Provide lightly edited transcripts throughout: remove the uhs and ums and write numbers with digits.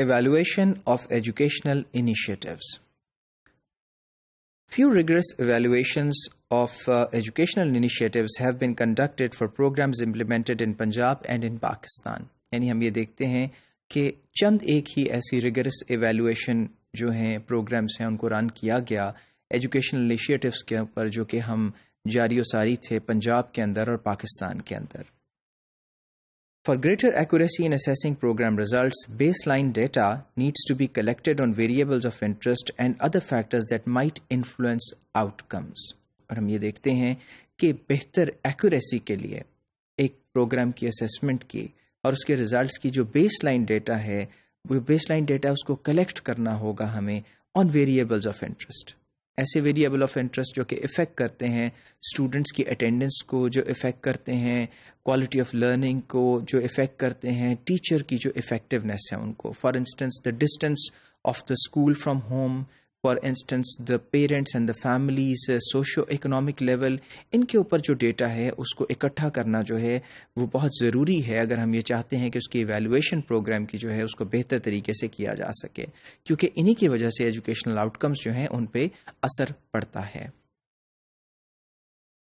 Evaluation of educational initiatives. Few rigorous evaluations of educational initiatives have been conducted for programs implemented in Punjab and in Pakistan. یعنی ہم یہ دیکھتے ہیں کہ چند ایک ہی ایسی ریگرس ایویلویشن جو ہیں پروگرامز ہیں ان کو رن کیا گیا ایجوکیشنل انیشیٹوز کے اوپر جو کہ ہم جاری و ساری تھے پنجاب کے اندر اور پاکستان کے اندر. For greater accuracy in assessing program results, baseline data needs to be collected on variables of interest and other factors that might influence outcomes. اور ہم یہ دیکھتے ہیں کہ بہتر ایکوریسی کے لیے ایک پروگرام کی اسیسمنٹ کی اور اس کے ریزلٹس کی جو بیس لائن ڈیٹا ہے وہ بیس لائن ڈیٹا اس کو کلیکٹ کرنا ہوگا ہمیں آن ویریبلز آف انٹرسٹ. ایسے ویریبل آف انٹرسٹ جو کہ افیکٹ کرتے ہیں اسٹوڈنٹس کی اٹینڈنس کو، جو افیکٹ کرتے ہیں کوالٹی آف لرننگ کو، جو افیکٹ کرتے ہیں ٹیچر کی جو افیکٹونیس ہے ان کو. For instance the distance of the school from home, for instance the parents and the families, socio economic level, ان کے اوپر جو ڈیٹا ہے اس کو اکٹھا کرنا جو ہے وہ بہت ضروری ہے اگر ہم یہ چاہتے ہیں کہ اس کی ایویلویشن پروگرام کی جو ہے اس کو بہتر طریقے سے کیا جا سکے، کیونکہ انہی کی وجہ سے ایجوکیشنل آؤٹ کمز جو ہیں ان پہ اثر پڑتا ہے.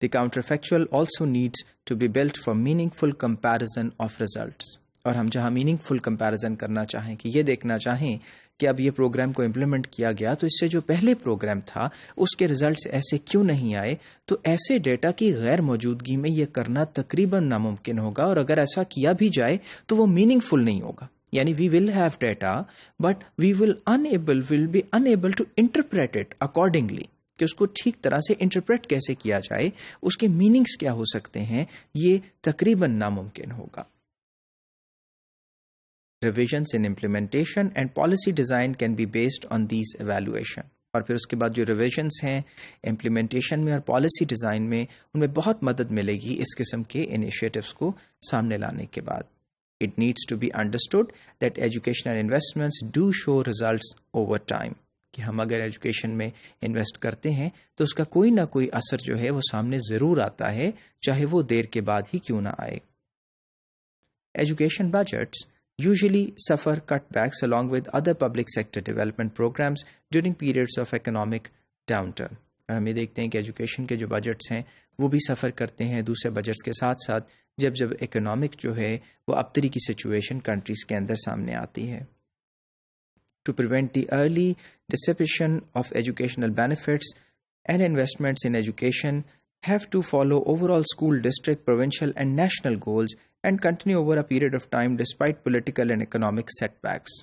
The counterfactual also needs to be built for meaningful comparison of results. اور ہم جہاں میننگ فل کمپیریزن کرنا چاہیں کہ یہ دیکھنا چاہیں کہ اب یہ پروگرام کو امپلیمنٹ کیا گیا تو اس سے جو پہلے پروگرام تھا اس کے ریزلٹس ایسے کیوں نہیں آئے، تو ایسے ڈیٹا کی غیر موجودگی میں یہ کرنا تقریباً ناممکن ہوگا، اور اگر ایسا کیا بھی جائے تو وہ میننگ فل نہیں ہوگا. یعنی we will have data but we will be enable to interpret it accordingly, کہ اس کو ٹھیک طرح سے انٹرپریٹ کیسے کیا جائے، اس کے میننگز کیا ہو سکتے ہیں، یہ تقریباً ناممکن ہوگا. Revisions in implementation and policy design can be based on these evaluation. اور پھر اس کے بعد جو ریویژنس ہیں امپلیمنٹیشن میں اور پالیسی ڈیزائن میں ان میں بہت مدد ملے گی اس قسم کے انیشیٹوز کو سامنے لانے کے بعد. It needs to be understood that educational investments do show results over time. کہ ہم اگر ایجوکیشن میں انویسٹ کرتے ہیں تو اس کا کوئی نہ کوئی اثر جو ہے وہ سامنے ضرور آتا ہے، چاہے وہ دیر کے بعد ہی کیوں نہ آئے. Education budgets usually suffer cutbacks along with other public sector development programs during periods of economic downturn. اور ہم یہ دیکھتے ہیں کہ ایجوکیشن کے جو بجٹس ہیں وہ بھی سفر کرتے ہیں دوسرے بجٹس کے ساتھ ساتھ جب اکنامک جو ہے وہ ابتری کی سچویشن کنٹریز کے اندر سامنے آتی ہے. To prevent the early dissipation of educational benefits and investments in education have to follow overall school district, provincial and national goals and continue over a period of time despite political and economic setbacks.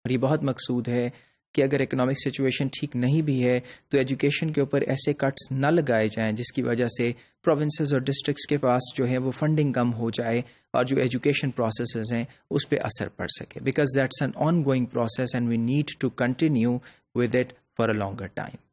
اور یہ بہت مقصود ہے کہ اگر economic situation ٹھیک نہیں بھی ہے تو ایجوکیشن کے اوپر ایسے کٹس نہ لگائے جائیں جس کی وجہ سے پروونسز اور ڈسٹرکٹس کے پاس جو ہے وہ فنڈنگ کم ہو جائے اور جو ایجوکیشن پروسیسز ہیں اس پہ اثر پڑ سکے، because that's an ongoing process and we need to continue with it for a longer time.